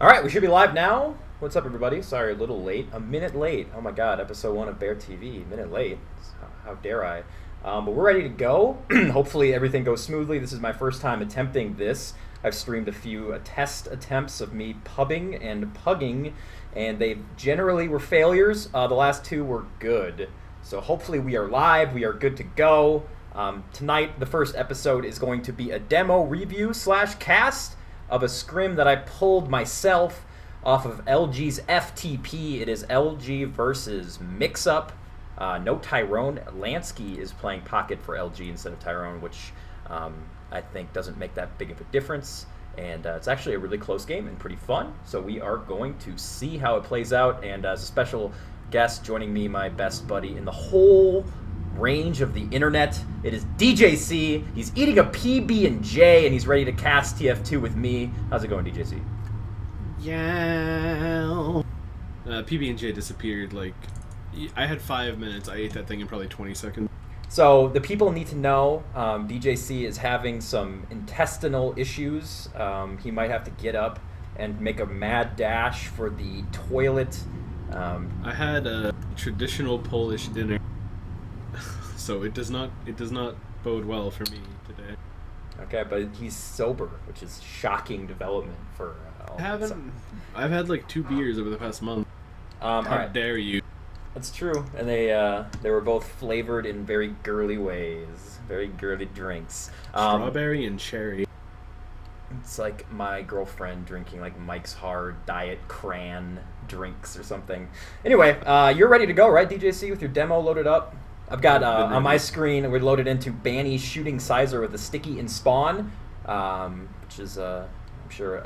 All right, we should be live now. What's up, everybody? Sorry, a little late. A minute late. Oh my God, episode 1 of bearTV. Minute late. How dare I? But we're ready to go. Hopefully everything goes smoothly. This is my first time attempting this. I've streamed a few test attempts of me pubbing and pugging, and they generally were failures. The last two were good. So hopefully we are live. We are good to go. Tonight, the first episode is going to be a demo review / cast of a scrim that I pulled myself off of LG's FTP. It is LG versus MixUp. No Tyrone. Lansky is playing pocket for LG instead of Tyrone, which I think doesn't make that big of a difference. And it's actually a really close game and pretty fun. So we are going to see how it plays out. And as a special guest joining me, my best buddy in the whole range of the internet, it is DJC. He's eating a PB&J and he's ready to cast TF2 with me. How's it going, DJC? Yeah. PB&J disappeared. Like, I had 5 minutes. I ate that thing in probably 20 seconds. So the people need to know DJC is having some intestinal issues. He might have to get up and make a mad dash for the toilet. I had a traditional Polish dinner. So it does not bode well for me today. Okay, but he's sober, which is shocking development for. I've had like 2 beers over the past month. How dare you? That's true, and they were both flavored in very girly ways, very girly drinks. Strawberry and cherry. It's like my girlfriend drinking like Mike's Hard Diet Cran drinks or something. Anyway, you're ready to go, right, DJC, with your demo loaded up? I've got on my screen, we're loaded into Banny shooting Sizer with a sticky in spawn, which is, I'm sure,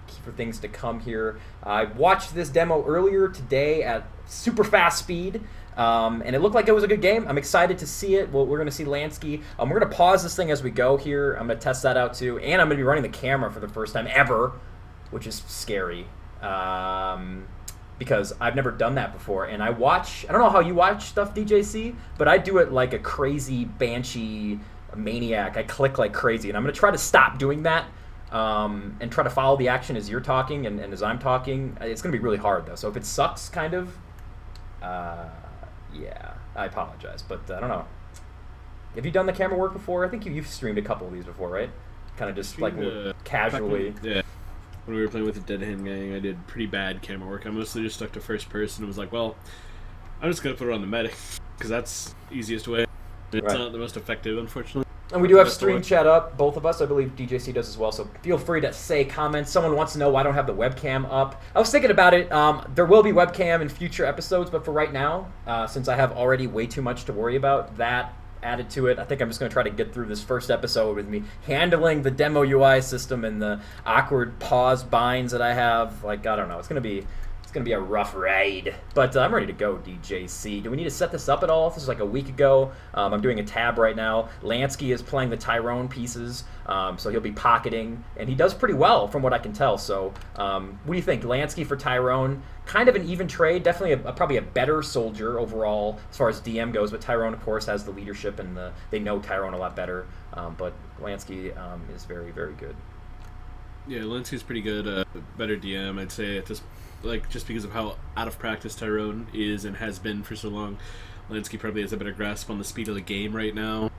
key for things to come here. I watched this demo earlier today at super fast speed, and it looked like it was a good game. I'm excited to see it. We're going to see Lansky. We're going to pause this thing as we go here. I'm going to test that out too, and I'm going to be running the camera for the first time ever, which is scary. Because I've never done that before, and I don't know how you watch stuff, DJC, but I do it like a crazy banshee maniac. I click like crazy, and I'm going to try to stop doing that and try to follow the action as you're talking and as I'm talking. It's going to be really hard, though, so if it sucks, kind of, yeah, I apologize, but I don't know. Have you done the camera work before? I think you've streamed a couple of these before, right? Kind of just like casually. Yeah. When we were playing with the Dead Hand Gang, I did pretty bad camera work. I mostly just stuck to first person and was like, well, I'm just going to put it on the medic, because that's the easiest way. It's not the most effective, unfortunately. And we do have stream chat up, both of us. I believe DJC does as well, so feel free to say comments. Someone wants to know why I don't have the webcam up. I was thinking about it. There will be webcam in future episodes, but for right now, since I have already way too much to worry about, that added to it, I think I'm just going to try to get through this first episode with me handling the demo UI system and the awkward pause binds that I have. Like, I don't know. It's going to be a rough ride. But I'm ready to go, DJC. Do we need to set this up at all? This is like a week ago. I'm doing a tab right now. Lansky is playing the Tyrone pieces, so he'll be pocketing, and he does pretty well from what I can tell. So what do you think? Lansky for Tyrone, kind of an even trade. Definitely probably a better soldier overall as far as DM goes, but Tyrone, of course, has the leadership, and they know Tyrone a lot better. But Lansky is very, very good. Yeah, Lansky's pretty good. Better DM, I'd say, at this. Like, just because of how out of practice Tyrone is and has been for so long, Lansky probably has a better grasp on the speed of the game right now.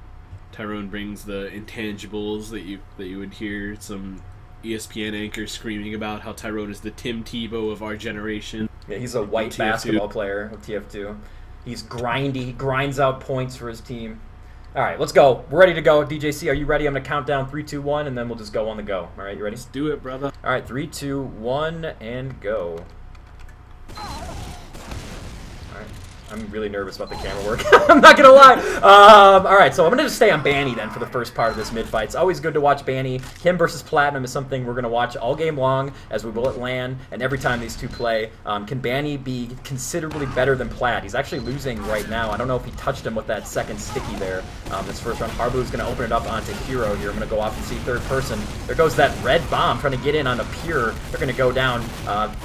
Tyrone brings the intangibles that you would hear some ESPN anchor screaming about how Tyrone is the Tim Tebow of our generation. Yeah, he's a white basketball player of TF2. He's grindy. He grinds out points for his team. All right, let's go. We're ready to go. DJC, are you ready? I'm going to count down 3, 2, 1, and then we'll just go on the go. All right, you ready? Let's do it, brother. All right, 3, 2, 1, and go. I'm really nervous about the camera work. I'm not gonna lie. All right, so I'm gonna just stay on Banny then for the first part of this mid-fight. It's always good to watch Banny. Him versus Platinum is something we're gonna watch all game long as we will at LAN, and every time these two play. Can Banny be considerably better than Plat? He's actually losing right now. I don't know if he touched him with that second sticky there. This first round, Harbu's gonna open it up onto Hero here. I'm gonna go off and see third person. There goes that red bomb trying to get in on a Pure. They're gonna go down.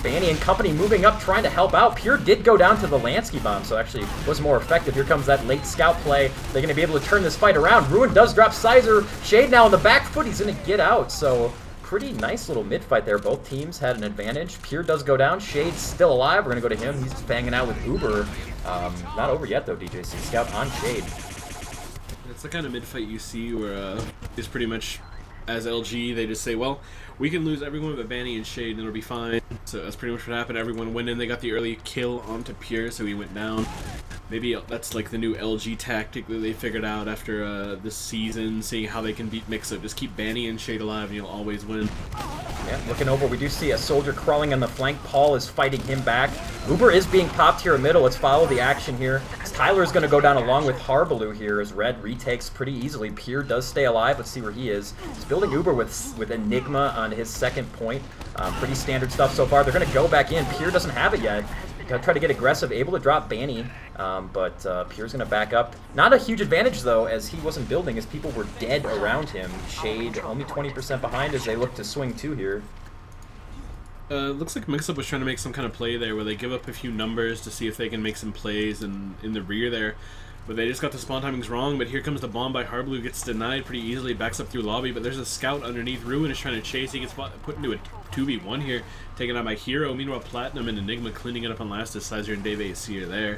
Banny and company moving up, trying to help out. Pure did go down to the Lansky bomb, so actually was more effective. Here comes that late scout play. They're going to be able to turn this fight around. Ruin does drop Sizer. Shade now on the back foot. He's going to get out. So pretty nice little mid-fight there. Both teams had an advantage. Pure does go down. Shade's still alive. We're going to go to him. He's just banging out with Uber. Not over yet, though, DJC. Scout on Shade. It's the kind of mid-fight you see where it's pretty much, as LG, they just say, well, we can lose everyone but Banny and Shade and it'll be fine. So that's pretty much what happened. Everyone went in. They got the early kill onto Pure, so he went down. Maybe that's like the new LG tactic that they figured out after this season, seeing how they can beat MixUp. Just keep Banny and Shade alive and you'll always win. Yeah, looking over, we do see a soldier crawling on the flank. Paul is fighting him back. Uber is being popped here in middle. Let's follow the action here. Tyler's going to go down along with Harbaloo here as Red retakes pretty easily. Pure does stay alive. Let's see where he is. He's building Uber with Enigma on his second point. Pretty standard stuff so far. They're going to go back in. Pure doesn't have it yet. Gonna try to get aggressive, able to drop Banny, but Pure's gonna back up. Not a huge advantage though, as he wasn't building, as people were dead around him. Shade only 20% behind as they look to swing 2 here. Looks like MixUp was trying to make some kind of play there where they give up a few numbers to see if they can make some plays in the rear there. But they just got the spawn timings wrong, but here comes the bomb by Harbaloo, gets denied pretty easily, backs up through lobby, but there's a scout underneath. Ruin is trying to chase, he gets put into a 2v1 here, taken out by Hero. Meanwhile, Platinum and Enigma cleaning it up on last as Sizer and Dave AC are there.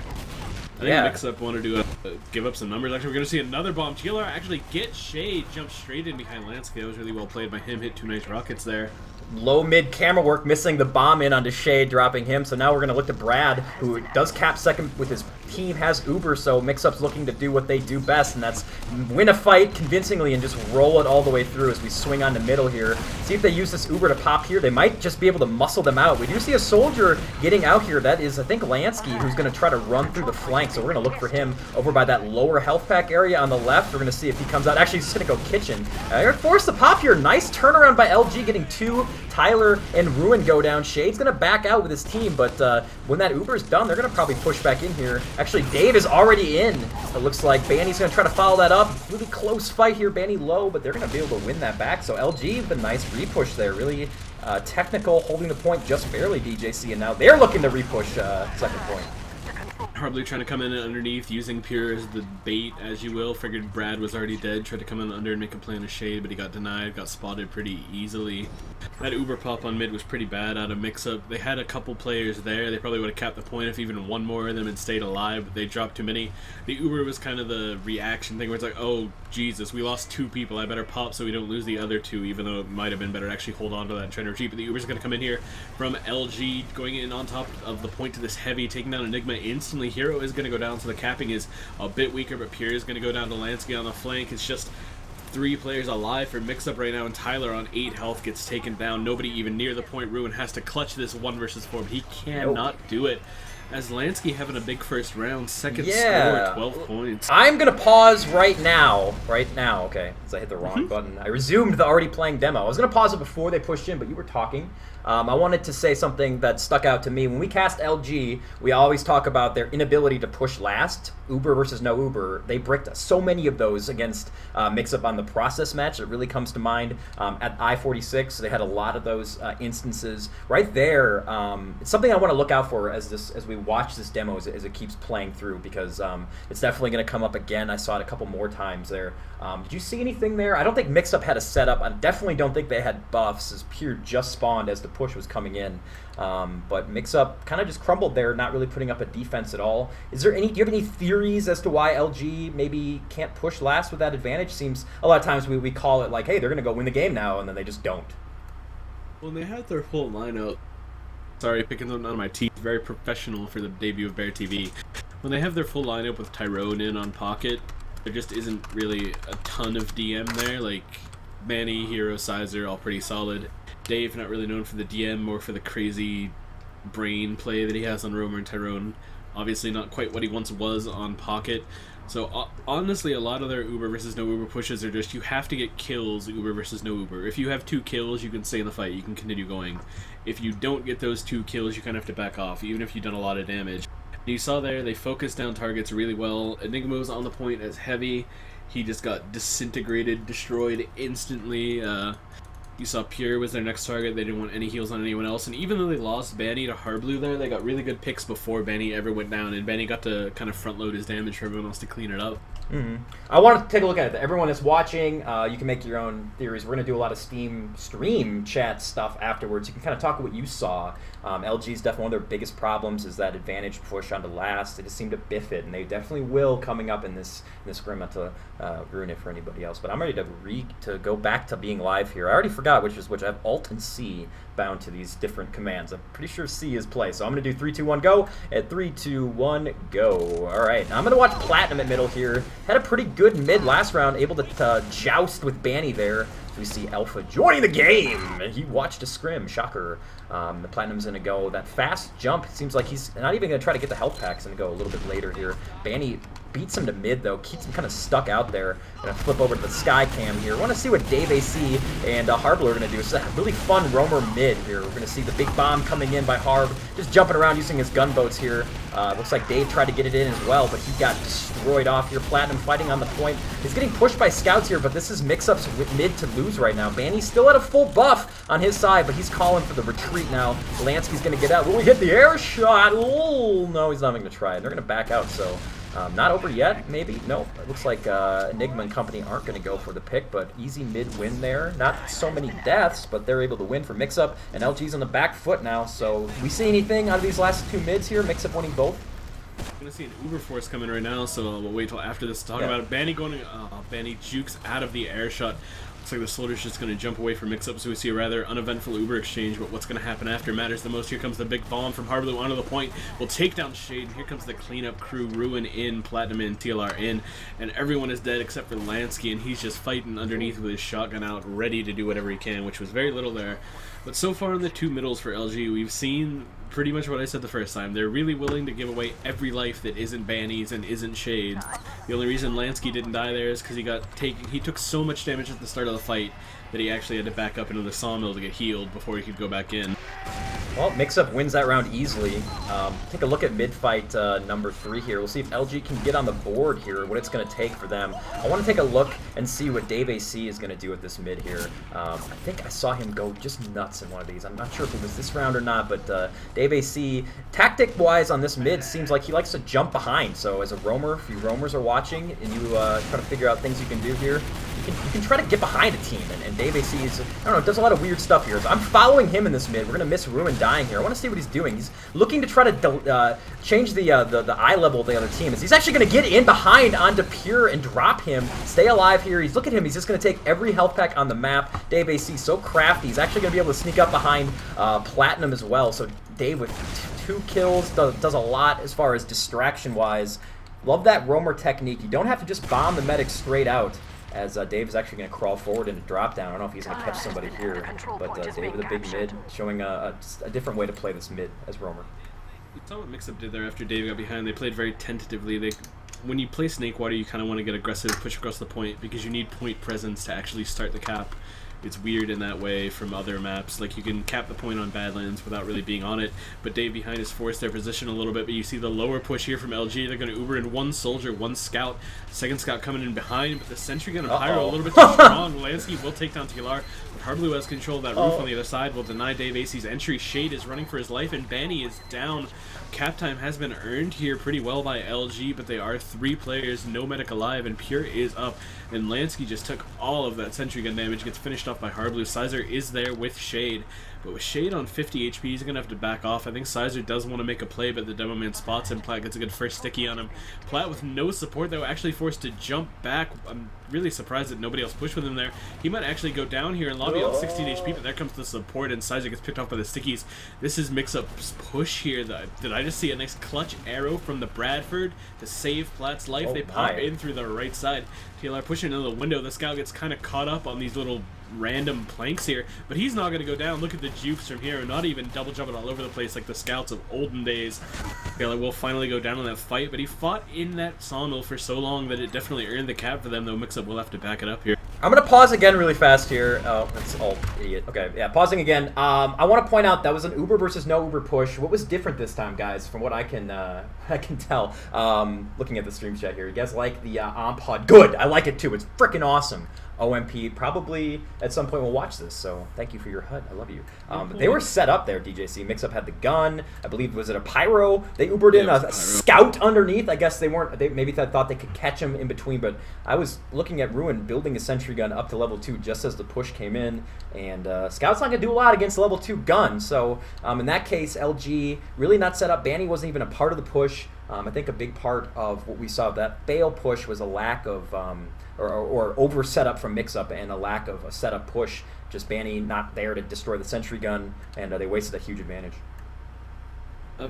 I think MixUp wanted to give up some numbers. Actually, we're going to see another bomb. TLR actually gets Shade, jumps straight in behind Lansky. That was really well played by him, hit 2 nice rockets there. Low mid camera work, missing the bomb in onto Shade, dropping him. So now we're going to look to Brad, who does cap second with his team, has Uber, so MixUp's looking to do what they do best, and that's win a fight convincingly and just roll it all the way through as we swing on the middle here. See if they use this Uber to pop here. They might just be able to muscle them out. We do see a soldier getting out here. That is, I think, Lansky, who's going to try to run through the flank, so we're going to look for him over by that lower health pack area on the left. We're going to see if he comes out. Actually, he's going to go kitchen. They're forced to pop here. Nice turnaround by LG, getting 2. Tyler and Ruin go down. Shade's going to back out with his team, but when that Uber's done, they're going to probably push back in here. Actually, Dave is already in. It looks like Banny's going to try to follow that up. Really close fight here. Banny low, but they're going to be able to win that back. So LG with a nice repush there. Really technical, holding the point just barely, DJC, and now they're looking to repush second point. Harbaloo trying to come in underneath, using Pure as the bait, as you will. Figured Brad was already dead, tried to come in under and make a play on a Shade, but he got denied, got spotted pretty easily. That Uber pop on mid was pretty bad out of MixUp. They had a couple players there. They probably would have capped the point if even one more of them had stayed alive, but they dropped too many. The Uber was kind of the reaction thing where it's like, oh, Jesus, we lost 2 people. I better pop so we don't lose the other 2, even though it might have been better to actually hold on to that and try to retreat. But the Uber's going to come in here from LG, going in on top of the point to this heavy, taking down Enigma instantly. Hero is going to go down, so the capping is a bit weaker, but Pure is going to go down to Lansky on the flank. It's just 3 players alive for MixUp right now, and Tyler on 8 health gets taken down. Nobody even near the point. Ruin has to clutch this 1 versus 4, but he cannot do it. As Lansky having a big first round, second score, 12 points. I'm going to pause right now, okay, because I hit the wrong button. I resumed the already playing demo. I was going to pause it before they pushed in, but you were talking. I wanted to say something that stuck out to me. When we cast LG, we always talk about their inability to push last. Uber versus no Uber. They bricked so many of those against MixUp on the process match. It really comes to mind at I-46. They had a lot of those instances. Right there, it's something I want to look out for as we watch this demo as it keeps playing through, because it's definitely going to come up again. I saw it a couple more times there. Did you see anything there? I don't think MixUp had a setup. I definitely don't think they had buffs, as Pure just spawned as the push was coming in. But MixUp kind of just crumbled there, not really putting up a defense at all. Do you have any theories as to why LG maybe can't push last with that advantage? Seems a lot of times we call it like, hey, they're going to go win the game now, and then they just don't. When they had their full lineup, sorry, picking something out of my teeth, very professional for the debut of bearTV. When they have their full lineup with Tyrone in on pocket, there just isn't really a ton of DM there. Like Manny, Hero, Sizer, all pretty solid. Dave, not really known for the DM, more for the crazy brain play that he has on Roamer and Tyrone. Obviously not quite what he once was on Pocket. So honestly, a lot of their Uber versus no Uber pushes are just, you have to get kills Uber versus no Uber. If you have 2 kills, you can stay in the fight, you can continue going. If you don't get those 2 kills, you kind of have to back off, even if you've done a lot of damage. You saw there, they focused down targets really well. Enigma was on the point as heavy. He just got disintegrated, destroyed instantly. You saw Pure was their next target. They didn't want any heals on anyone else. And even though they lost Banny to Harbaloo there, they got really good picks before Banny ever went down. And Banny got to kind of front load his damage for everyone else to clean it up. I want to take a look at it. Everyone that's watching, you can make your own theories. We're going to do a lot of stream chat stuff afterwards. You can kind of talk what you saw. LG's definitely one of their biggest problems is that advantage push onto last. They just seem to biff it, and they definitely will coming up in this scrim. Not to ruin it for anybody else, but I'm ready to go back to being live here. I already forgot which is which. I have Alt and C bound to these different commands. I'm pretty sure C is play, so I'm going to do 3, 2, 1, go. At 3, 2, 1, go. All right, now I'm going to watch Platinum at middle here. Had a pretty good mid last round, able to joust with Banny there. We see Alpha joining the game. He watched a scrim, shocker. The Platinum's going to go that fast jump. It seems like he's not even going to try to get the health packs and go a little bit later here. Banny beats him to mid, though. Keeps him kind of stuck out there. Going to flip over to the Sky Cam here. Want to see what Dave AC and Harbler are going to do. It's a really fun roamer mid here. We're going to see the big bomb coming in by Harb. Just jumping around using his gunboats here. Looks like Dave tried to get it in as well, but he got destroyed off here. Platinum fighting on the point. He's getting pushed by scouts here, but this is MixUp's mid to lose right now. Banny's still at a full buff on his side, but he's calling for the retreat now. Lansky's going to get out. Will he hit the air shot? Oh, no, he's not even going to try it. They're going to back out, so not over yet, maybe? No, it looks like Enigma and company aren't going to go for the pick, but easy mid win there. Not so many deaths, but they're able to win for MixUp, and LG's on the back foot now. So we see anything out of these last two mids here? MixUp winning both? I'm going to see an Uber Force coming right now, so we'll wait till after this to talk about it. Banny going, Banny jukes out of the air shot. Looks like the Soldier's just going to jump away from MixUp, so we see a rather uneventful Uber exchange, but what's going to happen after matters the most. Here comes the big bomb from Harblue onto the point. We'll take down Shade. Here comes the cleanup crew. Ruin in, Platinum in, TLR in, and everyone is dead except for Lansky, and he's just fighting underneath with his shotgun out, ready to do whatever he can, which was very little there. But so far in the two middles for LG, we've seen pretty much what I said the first time. They're really willing to give away every life that isn't Banny's and isn't Shade's. The only reason Lansky didn't die there is because he took so much damage at the start of the fight that he actually had to back up into the sawmill to get healed before he could go back in. Well, MixUp wins that round easily. Take a look at mid-fight number 3 here. We'll see if LG can get on the board here, what it's going to take for them. I want to take a look and see what Dave AC is going to do with this mid here. I think I saw him go just nuts in one of these. I'm not sure if it was this round or not, but Dave AC, tactic-wise on this mid, seems like he likes to jump behind. So as a roamer, if you roamers are watching and you try to figure out things you can do here, you can try to get behind a team, and Dave AC is, I don't know, does a lot of weird stuff here. So I'm following him in this mid. We're going to miss Ruin dying here. I want to see what he's doing. He's looking to try to change the eye level of the other team. He's actually going to get in behind onto Pure and drop him. Stay alive here. Look at him. He's just going to take every health pack on the map. Dave AC, so crafty. He's actually going to be able to sneak up behind Platinum as well. So Dave with 2 kills does a lot as far as distraction-wise. Love that roamer technique. You don't have to just bomb the medic straight out, as Dave is actually going to crawl forward into drop down. I don't know if he's going to catch somebody here, but Dave with a big mid, showing a different way to play this mid as roamer. You saw what MixUp did there after Dave got behind. They played very tentatively. When you play Snakewater, you kind of want to get aggressive, push across the point, because you need point presence to actually start the cap. It's weird in that way from other maps. Like, you can cap the point on Badlands without really being on it, but Dave behind is forced their position a little bit. But you see the lower push here from LG. They're going to Uber in 1 soldier, 1 scout. Second scout coming in behind, but the sentry gun of Pyro a little bit too strong. Lansky will take down TLR, but Harblue has control of that roof on the other side. Will deny Dave AC's entry. Shade is running for his life, and Banny is down. Cap time has been earned here pretty well by LG, but they are 3 players, no medic alive, and Pure is up. And Lansky just took all of that sentry gun damage, gets finished off by Harblue. Sizer is there with Shade, but with Shade on 50 HP, he's going to have to back off. I think Sizer does want to make a play, but the Demo Man spots him. Platt gets a good first sticky on him. Platt with no support, though, actually forced to jump back. I'm really surprised that nobody else pushed with him there. He might actually go down here and lobby on 16 HP, but there comes the support, and Sizer gets picked off by the stickies. This is MixUp's push here. Did I just see a nice clutch arrow from the Bradford to save Platt's life? They pop in through the right side. TLR pushing into the window. The scout gets kind of caught up on these little random planks here, but he's not going to go down. Look at the jukes from here, and not even double jumping all over the place like the scouts of olden days. TLR will finally go down in that fight, but he fought in that sawmill for so long that it definitely earned the cap for them, though MixUp will have to back it up here. I'm going to pause again really fast here. Oh, that's all idiot. Okay, yeah, pausing again. I want to point out that was an Uber versus no Uber push. What was different this time, guys, from what I can tell, looking at the stream chat here? You guys like the Ampod? Good! I like it too. It's freaking awesome. OMP probably at some point will watch this, so thank you for your HUD. I love you. They were set up there, DJC. MixUp had the gun. I believe, was it a pyro? They Ubered in a scout underneath. I guess they weren't. They maybe thought they could catch him in between, but I was looking at Ruin building a sentry gun up to level 2 just as the push came in, and Scout's not going to do a lot against level 2 gun, so in that case, LG really not set up. Banny wasn't even a part of the push. I think a big part of what we saw of that fail push was a lack of, or over setup from MixUp and a lack of a setup push. Just Banny not there to destroy the sentry gun, and they wasted a huge advantage.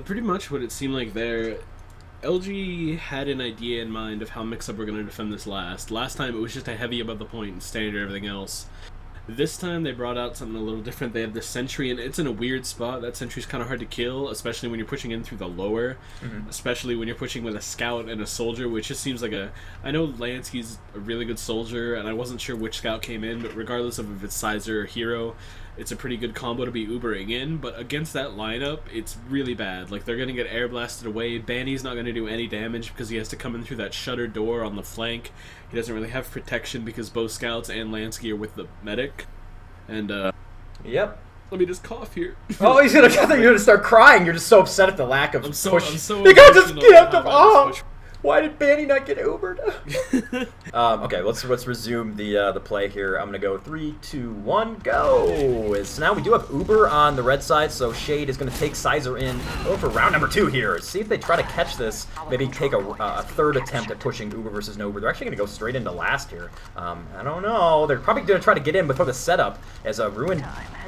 Pretty much what it seemed like there. LG had an idea in mind of how MixUp were going to defend this last. Last time it was just a heavy above the point and standard everything else. This time they brought out something a little different. They have this sentry, and it's in a weird spot. That sentry's kind of hard to kill, especially when you're pushing in through the lower, especially when you're pushing with a scout and a soldier, which just seems like a... I know Lansky's a really good soldier, and I wasn't sure which scout came in, but regardless of if it's Sizer or Hero, it's a pretty good combo to be Ubering in, but against that lineup, it's really bad. Like, they're going to get air blasted away. Banny's not going to do any damage because he has to come in through that shutter door on the flank. He doesn't really have protection because both Scouts and Lansky are with the medic. And, Yep. Let me just cough here. Oh, I thought you were going to start crying. You're just so upset at the lack of push. I'm so they got just camped him off! Why did Banny not get Ubered? Okay, let's resume the play here. I'm gonna go 3, 2, 1, go. So now we do have Uber on the red side, so Shade is gonna take Sizer in. Go for round number 2 here. See if they try to catch this. Maybe take a third attempt at pushing Uber versus no Uber. They're actually gonna go straight into last here. I don't know. They're probably gonna try to get in before the setup, as Ruin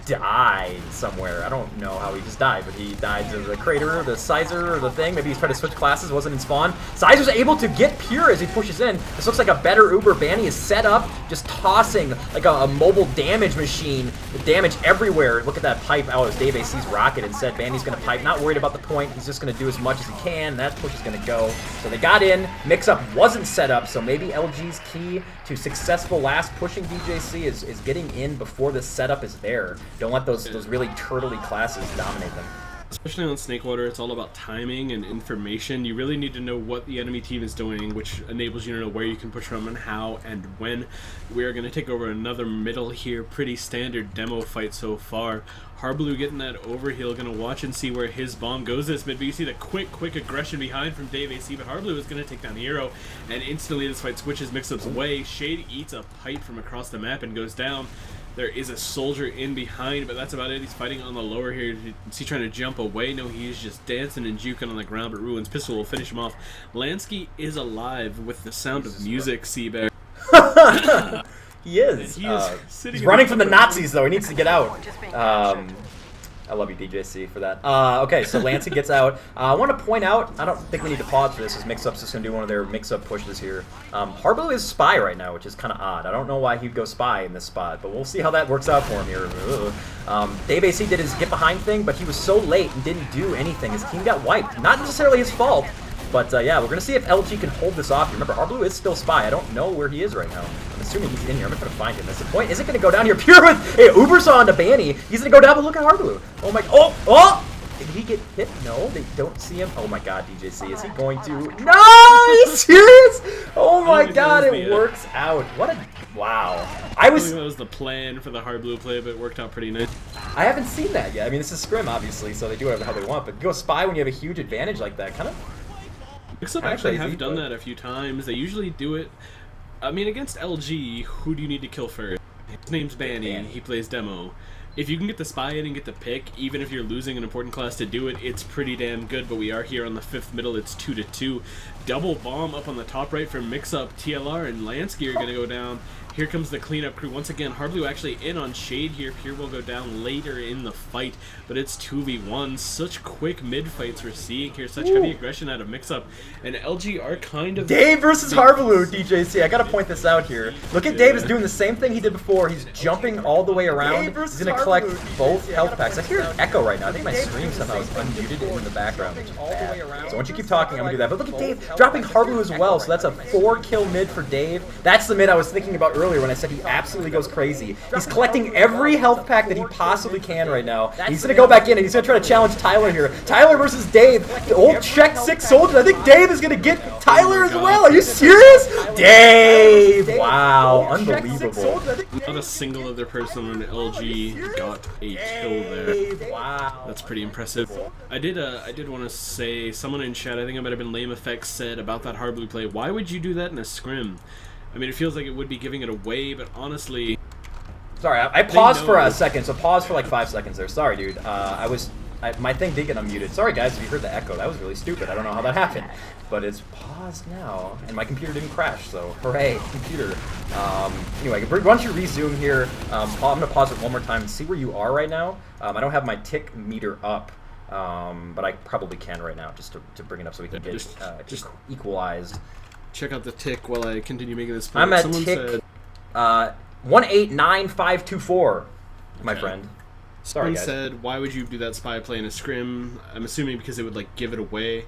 died somewhere. I don't know how he just died, but he died to the crater, the Sizer, or the thing. Maybe he's trying to switch classes, wasn't in spawn. Sizer's able to get Pure as he pushes in. This looks like a better Uber. Banny is set up, just tossing like a mobile damage machine. The damage everywhere. Look at that pipe. Oh, as Dave AC's rocket and said Banny's gonna pipe. Not worried about the point. He's just gonna do as much as he can. That push is gonna go. So they got in. MixUp wasn't set up, so maybe LG's key to successful last pushing DJC is getting in before the setup is there. Don't let those really turtley classes dominate them. Especially on Snakewater, it's all about timing and information. You really need to know what the enemy team is doing, which enables you to know where you can push from and how and when. We are going to take over another middle here. Pretty standard demo fight so far. Harblue getting that overheal, going to watch and see where his bomb goes this mid, but you see the quick aggression behind from Dave AC, but Harblue is going to take down Hero, and instantly this fight switches MixUp's way. Shade eats a pipe from across the map and goes down. There is a soldier in behind, but that's about it. He's fighting on the lower here. Is he trying to jump away? No, he's just dancing and juking on the ground, but Ruin's pistol will finish him off. Lansky is alive with the sound of music, cbear. He is. He is sitting he's running from the Nazis, though. He needs to get out. I love you, DJC, for that. Okay, so Lansky gets out. I want to point out, I don't think we need to pause for this, as MixUp's just going to do one of their MixUp pushes here. Harblue is Spy right now, which is kind of odd. I don't know why he'd go Spy in this spot, but we'll see how that works out for him here. Dave AC did his get behind thing, but he was so late and didn't do anything. His team got wiped. Not necessarily his fault, but yeah, we're going to see if LG can hold this off. Remember, Harblue is still Spy. I don't know where he is right now. I'm assuming he's in here. I'm not going to find him. That's the point. Is it going to go down here? Pure with Uber's on to Banny. He's going to go down, but look at Harblue. Oh my, oh! Did he get hit? No, they don't see him. Oh my god, DJC, is he going to? No, are you serious? Oh my god, it works out. What a, wow. I think that was the plan for the Harblue play, but it worked out pretty nice. I haven't seen that yet. I mean, this is scrim, obviously, so they do whatever the hell they want, but go Spy when you have a huge advantage like that, kind of. MixUp actually have done that a few times. They usually do it. I mean, against LG, who do you need to kill first? His name's Banny. He plays demo. If you can get the Spy in and get the pick, even if you're losing an important class to do it, it's pretty damn good, but we are here on the 5th middle. It's 2-2. Double bomb up on the top right from MixUp. TLR and Lansky are going to go down. Here comes the cleanup crew. Once again, Harblue actually in on Shade here. Pure will go down later in the fight, but it's 2v1. Such quick mid-fights we're seeing here. Such heavy aggression out of MixUp. And LG are kind of... Dave versus Harblue, DJC. I got to point this out here. Look at Dave is doing the same thing he did before. He's jumping all the way around. He's going to collect both health packs. I hear an echo right now. I think my stream somehow is unmuted in the background, which is bad. So once you keep talking, I'm going to do that. But look at Dave dropping Harblue as well. So that's a 4-kill mid for Dave. That's the mid I was thinking about earlier when I said he absolutely goes crazy. He's collecting every health pack that he possibly can right now. He's going to go back in and he's going to try to challenge Tyler here. Tyler versus Dave. The old check 6 soldier. I think Dave is going to get Tyler my as God. well. Are you serious? Dave! Wow, unbelievable. Not a single other person on LG got a kill there. Wow. That's pretty impressive. I did want to say, someone in chat, I think it might have been Lame Effects, said about that hard blue play, why would you do that in a scrim? I mean, it feels like it would be giving it away, but honestly... Sorry, I paused for a second, so pause for like 5 seconds there. Sorry, dude. My thing did get unmuted. Sorry, guys, if you heard the echo. That was really stupid. I don't know how that happened. But it's paused now, and my computer didn't crash, so hooray, computer. Anyway, why don't you resume here? I'm going to pause it one more time and see where you are right now. I don't have my tick meter up, but I probably can right now, just to bring it up so we can get just equalized. Check out the tick while I continue making this point. I'm at tick 189524, my friend. Sorry, guys. Said, why would you do that spy play in a scrim? I'm assuming because it would like give it away.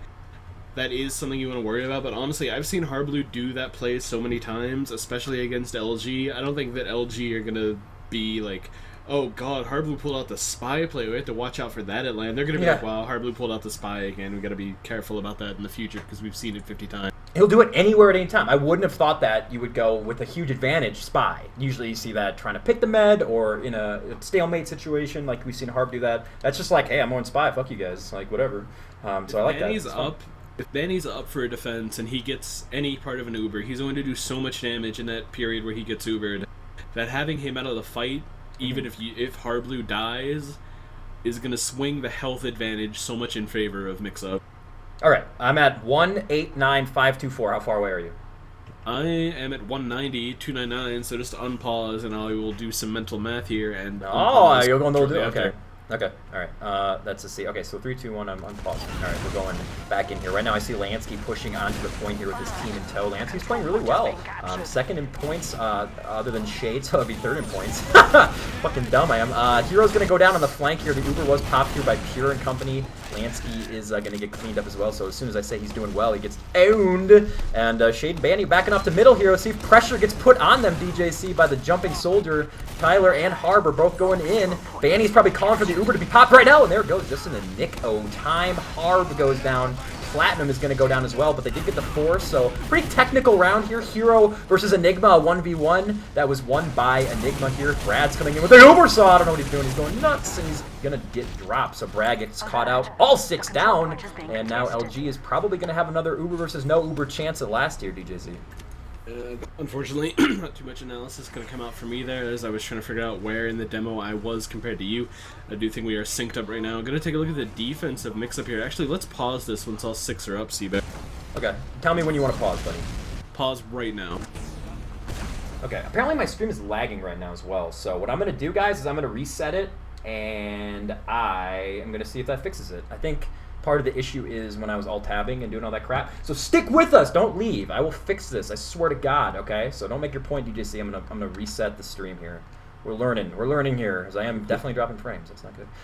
That is something you want to worry about, but honestly, I've seen Hardblue do that play so many times, especially against LG. I don't think that LG are gonna be like, oh god, Hardblue pulled out the spy play, we have to watch out for that at land. They're gonna be like, wow, Hardblue pulled out the spy again, we gotta be careful about that in the future, because we've seen it 50 times. He'll do it anywhere at any time. I wouldn't have thought that you would go with a huge advantage spy. Usually you see that trying to pick the med or in a stalemate situation, like we've seen Harb do that. That's just like, hey, I'm on spy, fuck you guys, like whatever. So I like that. If Benny's up for a defense and he gets any part of an Uber, he's going to do so much damage in that period where he gets Ubered that having him out of the fight, even if Hardblue dies, is going to swing the health advantage so much in favor of MixUp. All right, I'm at 189524. How far away are you? I am at 190, 299, so just unpause and I will do some mental math here. And oh, you're going to do it? Okay. Okay, all right. That's a C. Okay, so 3, 2, 1. I'm unpausing. All right, we're going back in here. Right now, I see Lansky pushing onto the point here with his team in tow. Lansky's playing really well. Second in points, other than Shade, so that'd be third in points. Fucking dumb I am. Hero's gonna go down on the flank here. The Uber was popped here by Pure and company. Lansky is gonna get cleaned up as well. So as soon as I say he's doing well, he gets owned. And Shade and Banny backing off to middle here. Let's see if pressure gets put on them. DJC by the jumping soldier. Tyler and Harb are both going in. Banny's probably calling for the Uber to be popped right now, and there it goes, just in the nick of time. Harb goes down. Platinum is going to go down as well, but they did get the 4, so pretty technical round here. Hero versus Enigma, a 1v1. That was won by Enigma here. Brad's coming in with an Ubersaw. I don't know what he's doing. He's going nuts, and he's going to get dropped. So Brad gets caught out. All 6 down, and now LG is probably going to have another Uber versus no Uber chance at last year, DJZ. Unfortunately, not too much analysis going to come out for me there, as I was trying to figure out where in the demo I was compared to you. I do think we are synced up right now. I'm going to take a look at the defense of MixUp here. Actually, let's pause this once all 6 are up, cbear. Okay, tell me when you want to pause, buddy. Pause right now. Okay, apparently my stream is lagging right now as well, so what I'm going to do, guys, is I'm going to reset it, and I am going to see if that fixes it. I think part of the issue is when I was alt-tabbing and doing all that crap. So stick with us. Don't leave. I will fix this. I swear to God, okay? So don't make your point, DJC. I'm gonna reset the stream here. We're learning. We're learning here, as I am definitely dropping frames. That's not good.